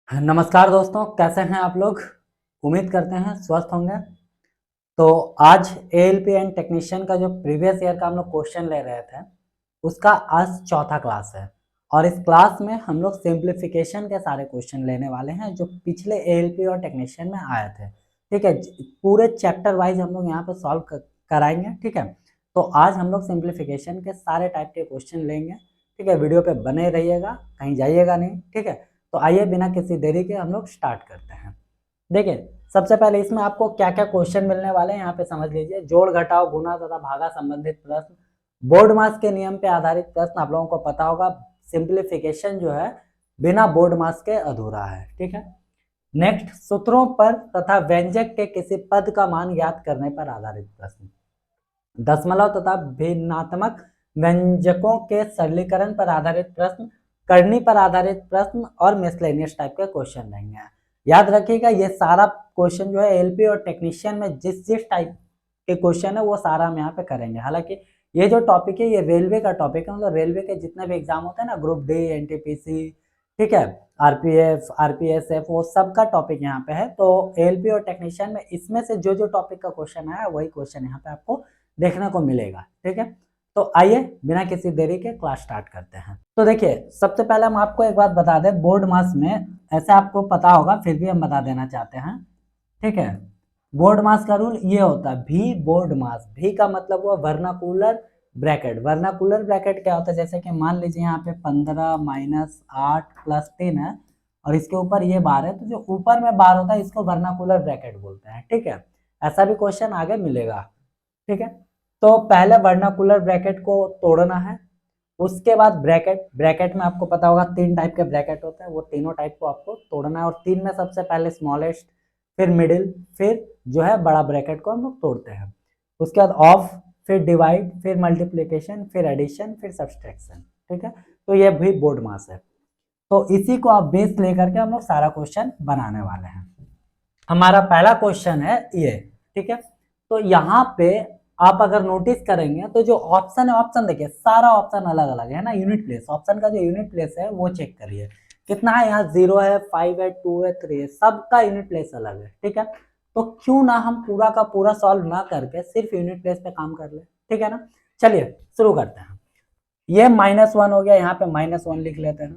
नमस्कार दोस्तों, कैसे हैं आप लोग। उम्मीद करते हैं स्वस्थ होंगे। तो आज एएलपी एंड टेक्नीशियन का जो प्रीवियस ईयर का हम लोग क्वेश्चन ले रहे थे, उसका आज चौथा क्लास है। और इस क्लास में हम लोग सिंप्लीफिकेशन के सारे क्वेश्चन लेने वाले हैं जो पिछले एएलपी और टेक्नीशियन में आए थे। ठीक है, पूरे चैप्टर वाइज हम लोग यहाँ पे सॉल्व कराएंगे। ठीक है, तो आज हम लोग सिंप्लीफिकेशन के सारे टाइप के क्वेश्चन लेंगे। ठीक है, वीडियो पे बने रहिएगा, कहीं जाइएगा नहीं। ठीक है, तो आइए बिना किसी देरी के हम लोग स्टार्ट करते हैं। देखिए, सबसे पहले इसमें आपको क्या क्या क्वेश्चन मिलने वाले हैं यहाँ पे समझ लीजिए। जोड़ घटाव गुना तथा भागा संबंधित प्रश्न, बोर्ड मास के नियम पे आधारित प्रश्न। आप लोगों को पता होगा सिंप्लीफिकेशन जो है बिना बोर्ड मास के अधूरा है। ठीक है, नेक्स्ट, सूत्रों पर तथा व्यंजक के किसी पद का मान ज्ञात करने पर आधारित प्रश्न। दशमलव तथा भिन्नात्मक व्यंजकों के सरलीकरण पर आधारित प्रश्न, करनी पर आधारित प्रश्न और मिसलेनियस टाइप के क्वेश्चन रहेंगे। याद रखिएगा, ये सारा क्वेश्चन जो है एलपी और टेक्नीशियन में जिस जिस टाइप के क्वेश्चन है वो सारा हम यहाँ पे करेंगे। हालांकि ये जो टॉपिक है ये रेलवे का टॉपिक है, मतलब रेलवे के जितने भी एग्जाम होते हैं ना, ग्रुप डी, एनटीपीसी, ठीक है, आरपीएफ, आरपीएसएफ, वो सब का टॉपिक यहाँ पे है। तो एलपी और टेक्नीशियन में इसमें से जो जो टॉपिक का क्वेश्चन आया वही क्वेश्चन यहाँ पे आपको देखने को मिलेगा। ठीक है, तो आइए बिना किसी देरी के क्लास स्टार्ट करते हैं। तो देखिए, सबसे पहले हम आपको एक बात बता दें, बोर्ड मास में ऐसे आपको पता होगा फिर भी हम बता देना चाहते हैं। ठीक है, बोर्ड मास का रूल ये होता है, भी बोर्ड मास। भी का मतलब हुआ वर्नाकुलर ब्रैकेट। वर्नाकुलर ब्रैकेट क्या होता है, जैसे कि मान लीजिए यहाँ पे 15 माइनस 8 प्लस 3 है और इसके ऊपर ये बार है, तो जो ऊपर में बार होता है इसको वर्नाकुलर ब्रैकेट बोलते हैं। ठीक है, ऐसा भी क्वेश्चन आगे मिलेगा। ठीक है, तो पहले वर्नाकुलर ब्रैकेट को तोड़ना है, उसके बाद ब्रैकेट। ब्रैकेट में आपको पता होगा 3 टाइप के ब्रैकेट होते हैं, वो तीनों टाइप को आपको तोड़ना है। और 3 में सबसे पहले स्मॉलेस्ट, फिर मिडिल, फिर जो है बड़ा ब्रैकेट को हम लोग तोड़ते हैं। उसके बाद ऑफ, फिर डिवाइड, फिर मल्टीप्लीकेशन, फिर एडिशन, फिर सब्सट्रैक्शन। ठीक है, तो ये भी बोर्ड मास है। तो इसी को आप बेस लेकर के हम लोग सारा क्वेश्चन बनाने वाले हैं। हमारा पहला क्वेश्चन है ये। ठीक है, तो यहाँ पे आप अगर नोटिस करेंगे तो जो ऑप्शन है, ऑप्शन देखिए सारा ऑप्शन अलग अलग है ना। यूनिट प्लेस, ऑप्शन का जो यूनिट प्लेस है वो चेक करिए कितना है। यहाँ 0 है, 5 है, 2 है, 3 है, सबका यूनिट प्लेस अलग है। ठीक है, तो क्यों ना हम पूरा का पूरा सॉल्व ना करके सिर्फ यूनिट प्लेस पे काम कर ले। ठीक है ना, चलिए शुरू करते हैं। ये -1 हो गया, यहाँ पे -1 लिख लेते हैं।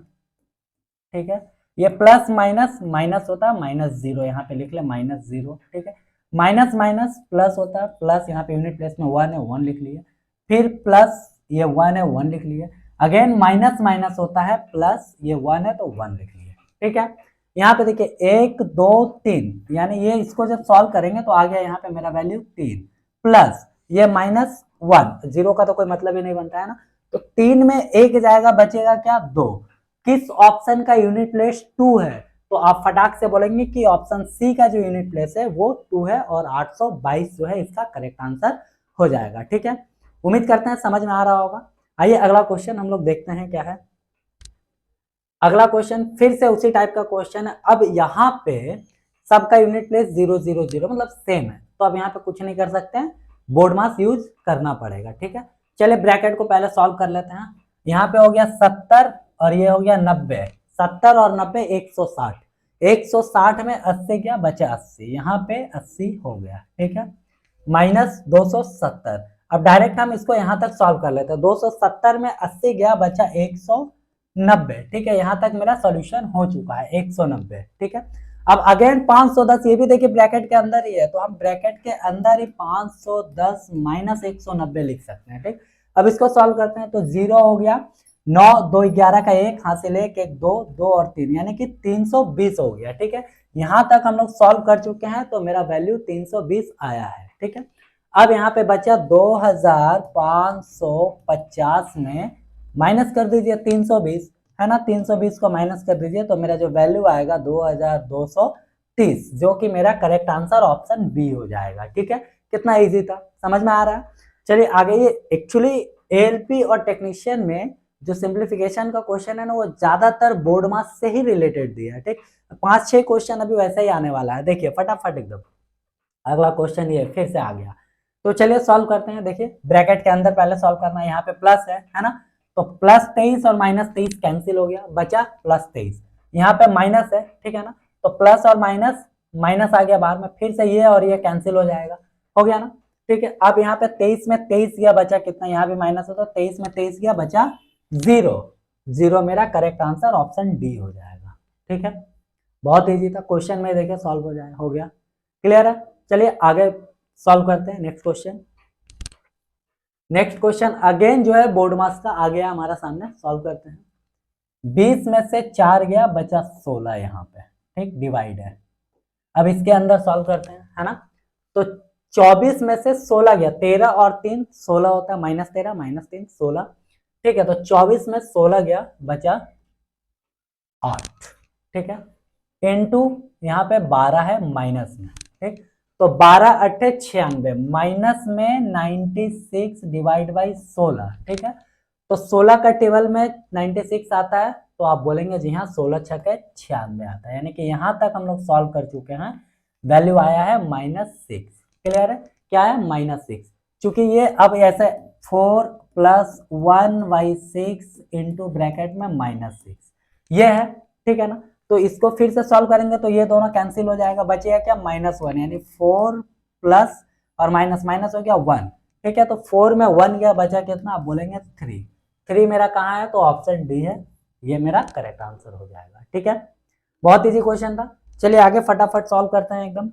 ठीक है, ये प्लस माइनस माइनस होता है, -0 यहाँ पे लिख ले, -0। ठीक है, माइनस माइनस प्लस होता है, प्लस यहाँ पे यूनिट प्लेस में 1 है, 1 लिख लिए। फिर प्लस ये 1 है, 1 लिख लिए। अगेन माइनस माइनस होता है, प्लस ये 1 है तो 1 लिख लिए। ठीक है, यहाँ पे देखिए 1 2 3, यानी ये इसको जब सॉल्व करेंगे तो आ गया यहाँ पे मेरा वैल्यू 3, प्लस ये -1, 0 का तो कोई मतलब ही नहीं बनता है ना, तो 3 में 1 जाएगा, बचेगा क्या, 2। किस ऑप्शन का यूनिट प्लेस 2 है, तो आप फटाक से बोलेंगे कि ऑप्शन सी का जो यूनिट प्लेस है वो 2 है और 822 जो है इसका करेक्ट आंसर हो जाएगा। ठीक है, उम्मीद करते हैं समझ में आ रहा होगा। आइए अगला क्वेश्चन हम लोग देखते हैं क्या है। अगला क्वेश्चन फिर से उसी टाइप का क्वेश्चन है। अब यहाँ पे सबका यूनिट प्लेस 0 0 0 मतलब सेम है, तो अब यहाँ पे कुछ नहीं कर सकते हैं, बोर्ड मास यूज करना पड़ेगा। ठीक है, चलिए ब्रैकेट को पहले सॉल्व कर लेते हैं। यहाँ पे हो गया 70 और ये हो गया 90। 70 और 90 160, 160 में 80 क्या बचे, 80, यहाँ पे 80 हो गया। ठीक है, -270। अब डायरेक्ट हम इसको यहाँ तक सॉल्व कर लेते हैं। 270 में 80 गया, बचा 190। ठीक है, यहाँ तक मेरा सॉल्यूशन हो चुका है 190। ठीक है, अब अगेन 510, ये भी देखिए ब्रैकेट के अंदर ही है, तो हम ब्रैकेट के अंदर ही 510 माइनस 190 लिख सकते हैं। ठीक, अब इसको सॉल्व करते हैं तो 0 हो गया, 9 2 11 का 1 हासिल, 1 1 2 2 और 3 यानी कि 320 हो गया। ठीक है, यहाँ तक हम लोग सॉल्व कर चुके हैं, तो मेरा वैल्यू 320 आया है। ठीक है, अब यहाँ पे बचा 2550 में माइनस कर दीजिए 320, है ना, 320 को माइनस कर दीजिए तो मेरा जो वैल्यू आएगा 2230, जो कि मेरा करेक्ट आंसर ऑप्शन बी हो जाएगा। ठीक है, कितना इजी था, समझ में आ रहा है। चलिए आगे, ये एक्चुअली एएलपी और टेक्नीशियन में जो सिंप्लीफिकेशन का क्वेश्चन है ना, वो ज्यादातर बोर्ड मास से ही रिलेटेड दिया है। ठीक, 5-6 क्वेश्चन अभी वैसे ही आने वाला है, देखिए फटाफट एकदम। अगला क्वेश्चन ये फिर से आ गया, तो चलिए सॉल्व करते हैं। देखिए ब्रैकेट के अंदर पहले सॉल्व करना है, यहाँ पे प्लस है ना, तो +23 और -23 कैंसिल हो गया, बचा +23। यहाँ पे माइनस है, ठीक है ना, तो प्लस और माइनस, माइनस आ गया बाहर में, फिर से ये और ये कैंसिल हो जाएगा, हो गया ना, ठीक है। अब यहाँ पे 23 में 23 गया, बचा कितना, यहाँ भी माइनस हो तो 23 में 23 गया, बचा 0, 0 मेरा करेक्ट आंसर ऑप्शन डी हो जाएगा, ठीक है। बहुत इजी था, क्वेश्चन में देखिए सॉल्व हो जाए, हो गया, क्लियर है। चलिए आगे सॉल्व करते हैं next question. Next question again जो है बोर्ड मार्क्स का आ गया हमारा सामने, सॉल्व करते हैं। 20 में से 4 गया, बचा 16 यहाँ पे, ठीक, डिवाइड है। अब इसके अंदर सॉल्व करते हैं, है ना, तो 24 में से 16 गया, 13 और 3 16 होता है, -13 -3 16, ठीक है, तो 24 में 16 गया, बचा 8, ठीक है, इनटू यहाँ पे 12 है माइनस में, ठीक, तो 12 8 96 माइनस में 96 डिवाइड बाई 16, ठीक है, तो 16 का टेबल में 96 आता है, तो आप बोलेंगे जी हाँ 16 छके 96 आता है, यानी कि यहाँ तक हम लोग सॉल्व कर चुके हैं, वैल्यू आया है -6, क्लियर है, क्या है -6, चूंकि ये अब ऐसे 4 + 1/6 इंटू ब्रैकेट में -6 ये है, ठीक है ना, तो इसको फिर से सॉल्व करेंगे तो ये दोनों कैंसिल हो जाएगा, बचेगा क्या -1, यानी 4 प्लस और माइनस माइनस हो गया 1, ठीक है, तो 4 में 1 गया, बचा कितना, आप बोलेंगे 3, 3 मेरा कहाँ है, तो ऑप्शन डी है, ये मेरा करेक्ट आंसर हो जाएगा, ठीक है। बहुत इजी क्वेश्चन था, चलिए आगे फटाफट सॉल्व करते हैं एकदम।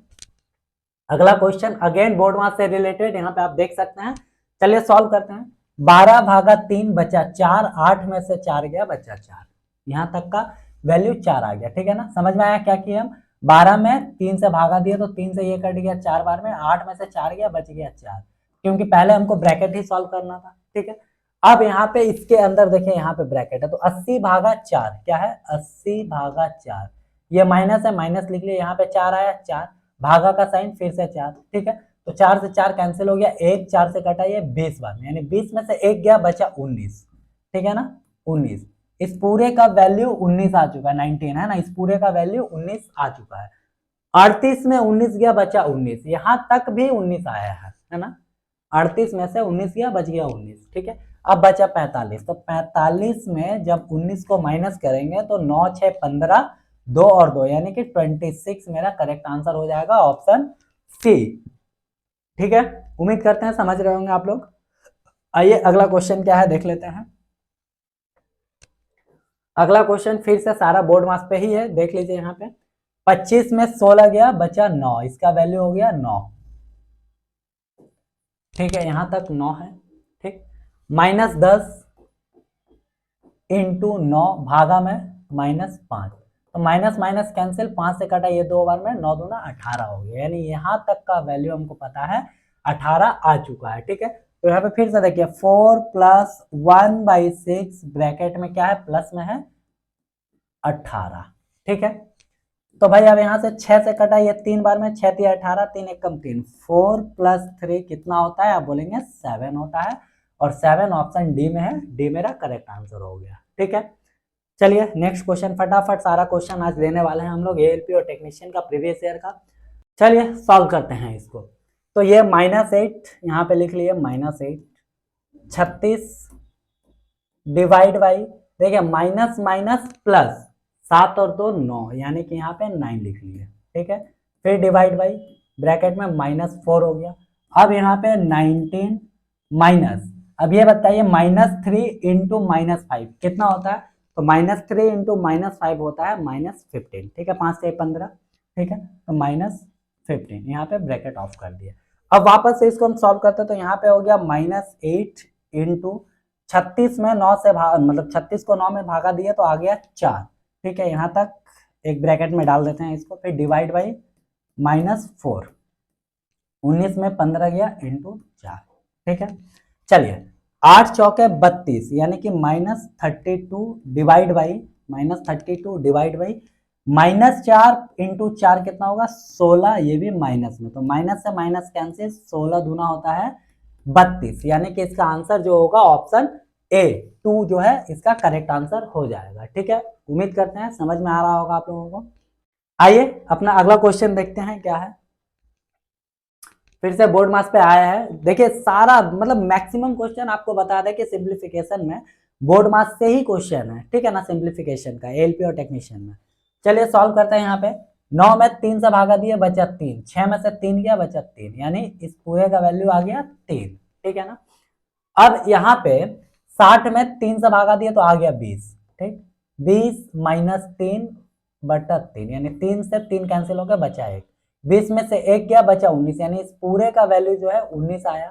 अगला क्वेश्चन अगेन बोर्ड मार्क्स से रिलेटेड, यहाँ पे आप देख सकते हैं, चलिए सॉल्व करते हैं। 12/3 बचा 4, 8 में से 4 गया, बचा 4, यहाँ तक का वैल्यू 4 आ गया, ठीक है ना, समझ में आया क्या किया हम, 12 में 3 से भागा दिया तो 3 से ये कट गया, 4 बार में 8 में से 4 गया, बच गया 4, क्योंकि पहले हमको ब्रैकेट ही सॉल्व करना था, ठीक है। अब यहाँ पे इसके अंदर देखिए, यहाँ पे ब्रैकेट है, तो 80/4 क्या है, 80/4, ये माइनस है, माइनस लिख लिया, यहाँ पे 4 आया, 4 भागा का साइन, फिर से 4, ठीक है, तो 4 से 4 कैंसिल हो गया, 1 4 से कटा, ये 20 बार में, यानी 20 में से 1 गया, बचा 19, ठीक है ना, 19, इस पूरे का वैल्यू 19 आ चुका है, 19 है ना, इस पूरे का वैल्यू 19 आ चुका है, 38 में 19 गया, बचा 19, यहाँ तक भी 19 आया है ना, 38 में से 19 गया, बच गया 19, ठीक है। अब बचा 45, तो 45 में जब 19 को माइनस करेंगे तो 9 6 15, 2 और 2 यानी कि 26 मेरा करेक्ट आंसर हो जाएगा, ऑप्शन सी, ठीक है। उम्मीद करते हैं समझ रहे होंगे आप लोग। आइए अगला क्वेश्चन क्या है देख लेते हैं। अगला क्वेश्चन फिर से सारा बोर्ड मार्क्स पे ही है, देख लीजिए यहाँ पे, 25 में 16 गया, बचा 9, इसका वैल्यू हो गया 9, ठीक है, यहां तक 9 है, ठीक, -10 इंटू 9 भागा में -5, तो माइनस माइनस कैंसिल, 5 से कटा, ये 2 बार में 9 दूना 18 हो गया, यानी यहाँ तक का वैल्यू हमको पता है 18 आ चुका है, ठीक है। तो यहाँ पे फिर से देखिए 4 + 1/6 ब्रैकेट में क्या है, प्लस में है 18, ठीक है। तो भाई अब यहाँ से 6 से कटा, ये 3 बार में, 6 3 18, 3 1 कम 3, 4 + 3 कितना होता है, आप बोलेंगे 7 होता है, और 7 ऑप्शन डी में है, डी मेरा करेक्ट आंसर हो गया, ठीक है। चलिए नेक्स्ट क्वेश्चन, फटाफट सारा क्वेश्चन आज लेने वाले हैं हम लोग एएलपी और टेक्नीशियन का प्रीवियस ईयर का, चलिए सॉल्व करते हैं इसको। तो ये -8 यहाँ पे लिख लिए, -8, 36 डिवाइड बाई, देखिए माइनस माइनस प्लस, 7 और 2 9, यानी कि यहाँ पे 9 लिख लिए, ठीक है, फिर डिवाइड बाई ब्रैकेट में -4 हो गया। अब यहाँ पे 19 माइनस, अब ये बताइए -3 इंटू -5 कितना होता है, तो -3 इंटू -5 होता है -15, ठीक है, 5 से 15, ठीक है, तो -15 यहाँ पे ब्रैकेट ऑफ कर दिया। अब वापस से इसको हम सॉल्व करते हैं, तो यहाँ पे हो गया -8 इंटू 36 में 9 से मतलब 36 को 9 में भागा दिया तो आ गया 4, ठीक है, यहाँ तक एक ब्रैकेट में डाल देते हैं इसको, फिर डिवाइड बाई -4, 19 में 15 गया इंटू 4, ठीक है। चलिए 8 चौके 32, यानी कि -32 डिवाइड बाई -4 इंटू 4 कितना होगा 16, ये भी माइनस में, तो माइनस से माइनस कैंसिल, 16 दूना होता है 32, यानी कि इसका आंसर जो होगा ऑप्शन ए 2 जो है इसका करेक्ट आंसर हो जाएगा, ठीक है। उम्मीद करते हैं समझ में आ रहा होगा आप लोगों को। आइए अपना अगला क्वेश्चन देखते हैं क्या है, फिर से बोर्ड मार्क्स पे आया है। देखिए सारा मतलब मैक्सिमम क्वेश्चन आपको बता दें कि सिंप्लीफिकेशन में बोर्ड मार्क्स से ही क्वेश्चन है, ठीक है ना, सिंप्लीफिकेशन का एएलपी और टेक्नीशियन में। चलिए सॉल्व करते हैं। यहाँ पे 9 में 3 से भागा दिया बचा 3, 6 में से 3 गया बचा 3, यानी इस पूरे का वैल्यू आ गया 3। ठीक है ना। अब यहाँ पे 60 में 3 से भागा दिया तो आ गया 20। ठीक, 20 माइनस 3 बटा 3, यानी 3 से 3 कैंसिल हो गया बचा 1। 20 में से 1 गया बचा 19, यानी इस पूरे का वैल्यू जो है 19 आया।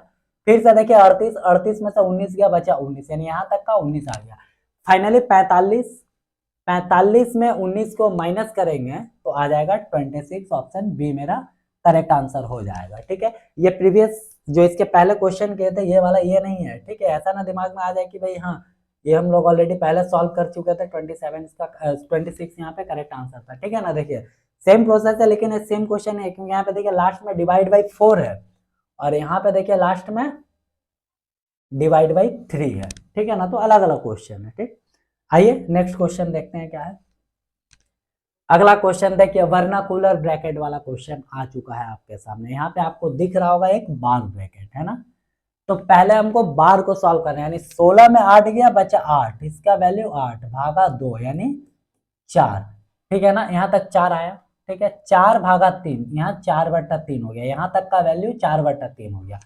फिर से देखिए 38, 38 में से 19 गया बचा 19, यानी यहाँ तक का 19 आ गया। फाइनली 45, 45 में 19 को माइनस करेंगे तो आ जाएगा 26। ऑप्शन बी मेरा करेक्ट आंसर हो जाएगा। ठीक है, ये प्रीवियस जो इसके पहले क्वेश्चन किए थे ये वाला ये नहीं है। ठीक है, ऐसा ना दिमाग में आ जाए कि भाई हाँ ये हम लोग ऑलरेडी पहले सॉल्व कर चुके थे। 27 इसका 26 यहाँ पे करेक्ट आंसर था। ठीक है ना, देखिए सेम प्रोसेस है लेकिन सेम क्वेश्चन है, क्योंकि यहाँ पे देखिए लास्ट में डिवाइड बाई 4 है और यहाँ पे देखिए लास्ट में डिवाइड बाई 3 है। ठीक है ना, तो अलग अलग क्वेश्चन है। ठीक, आइए नेक्स्ट क्वेश्चन देखते हैं क्या है। अगला क्वेश्चन देखिए, वर्नाकुलर ब्रैकेट वाला क्वेश्चन आ चुका है आपके सामने। यहाँ पे आपको दिख रहा होगा एक बार ब्रैकेट है ना। तो पहले हमको बार को सॉल्व करना है, यानी 16 में 8 गया बचा 8, इसका वैल्यू 8 भागा 2 यानी 4। ठीक है ना, यहाँ तक 4 आया। ठीक है, 4 भागा 3, यहाँ 4 बटा 3 हो गया, यहाँ तक का वैल्यू 4 बटा 3 हो गया।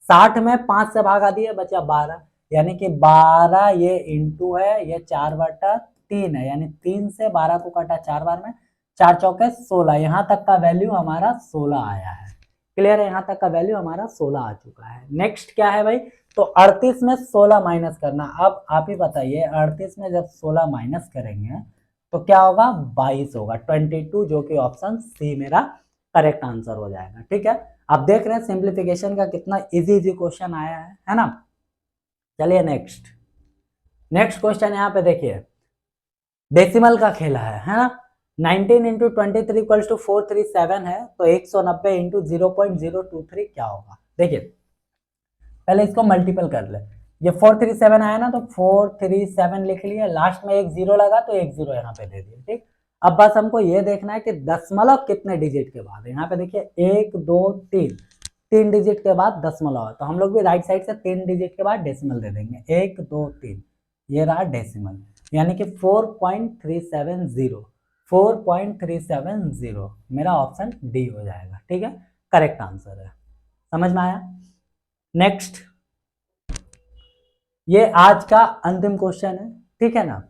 60 में 5 से भागा दिया बचा 12, यानी कि 12 ये इंटू है, ये 4 बटा 3 है, यानी 3 से 12 को काटा 4 बार में, 4 चौके 16, यहाँ तक का वैल्यू हमारा 16 आया है। क्लियर है, यहाँ तक का वैल्यू हमारा 16 आ चुका है। नेक्स्ट क्या है भाई, तो 38 में 16 माइनस करना। अब आप ही बताइए 38 में जब 16 माइनस करेंगे तो क्या होगा, 22 होगा, 22, जो कि ऑप्शन सी मेरा करेक्ट आंसर हो जाएगा। ठीक है, आप देख रहे हैं सिंप्लीफिकेशन का कितना इजी क्वेश्चन आया है ना। चलिए नेक्स्ट क्वेश्चन यहाँ पे देखिए, डेसिमल का खेला है ना। 19 इंटू 23 इक्वल्स टू 437 है, तो 190 इंटू 0.023 क्या होगा। देखिए पहले इसको मल्टीपल कर ले, ये 437 आया ना तो 437 लिख लिया, लास्ट में एक जीरो लगा तो एक जीरो यहाँ पे दे दिया। ठीक, अब बस हमको ये देखना है कि दशमलव कितने डिजिट के बाद है। यहाँ पे देखिए 1 2 3, 3 डिजिट के बाद दशमलव है, तो हम लोग भी राइट साइड से 3 डिजिट के बाद डेसिमल दे देंगे। 1 2 3, ये रहा डेसिमल, यानी कि 4.370, 4.370 मेरा ऑप्शन डी हो जाएगा। ठीक है, करेक्ट आंसर है। समझ में आया। नेक्स्ट, ये आज का अंतिम क्वेश्चन है। ठीक है ना,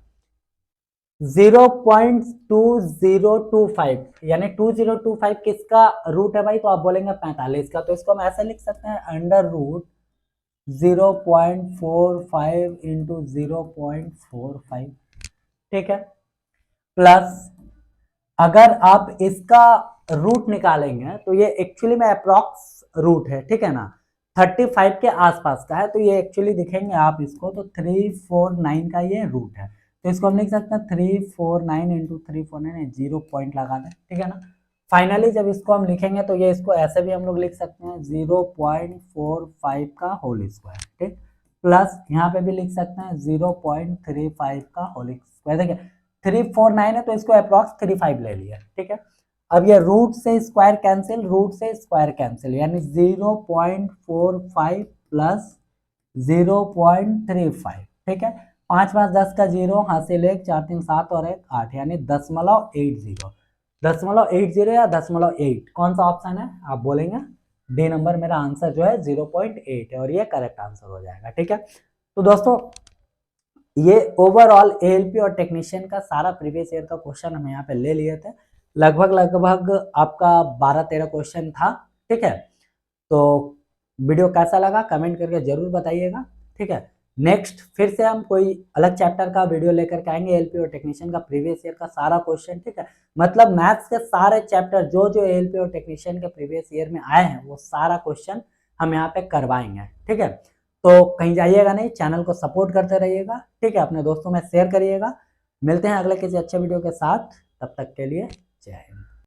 0.2025, यानी 2025 किसका रूट है भाई, तो आप बोलेंगे 45 का, तो इसको हम ऐसे लिख सकते हैं अंडर रूट 0.45 इंटू 0.45। ठीक है, प्लस अगर आप इसका रूट निकालेंगे तो ये एक्चुअली में अप्रॉक्स रूट है। ठीक है ना, 35 के आसपास का है, तो ये एक्चुअली दिखेंगे आप इसको तो 349 का ये रूट है, तो इसको हम लिख सकते हैं 349 इंटू 349, 0 पॉइंट लगा दें। ठीक है ना, फाइनली जब इसको हम लिखेंगे तो ये इसको ऐसे भी हम लोग लिख सकते हैं 0.45 का होल स्क्वायर। ठीक, प्लस यहाँ पे भी लिख सकते हैं 0.35 का होल स्क्वायर। देखिए 349 है तो इसको अप्रॉक्स 35 ले लिया। ठीक है, अब ये रूट से स्क्वायर कैंसिल, रूट से स्क्वायर कैंसिल, यानी 0.45 प्लस 0.35। ठीक है, 5 5 10 का 0, हासिल 1, 4 3 7 और 1 8, यानी 0.80, 0.80 या 0.8, कौन सा ऑप्शन है आप बोलेंगे। डी नंबर मेरा आंसर जो है 0.8 है और ये करेक्ट आंसर हो जाएगा। ठीक है, तो दोस्तों ये ओवरऑल एएलपी और टेक्नीशियन का सारा प्रीवियस ईयर का क्वेश्चन हम यहाँ पे ले लिए थे। लगभग आपका 12-13 क्वेश्चन था। ठीक है, तो वीडियो कैसा लगा कमेंट करके जरूर बताइएगा। ठीक है, नेक्स्ट फिर से हम कोई अलग चैप्टर का वीडियो लेकर के आएंगे, एएलपी और टेक्नीशियन का प्रीवियस ईयर का सारा क्वेश्चन। ठीक है, मतलब मैथ्स के सारे चैप्टर जो एएलपी और टेक्नीशियन के प्रीवियस ईयर में आए हैं वो सारा क्वेश्चन हम यहाँ पे करवाएंगे। ठीक है, तो कहीं जाइएगा नहीं, चैनल को सपोर्ट करते रहिएगा। ठीक है, अपने दोस्तों में शेयर करिएगा। मिलते हैं अगले किसी अच्छे वीडियो के साथ, तब तक के लिए जय हिंद।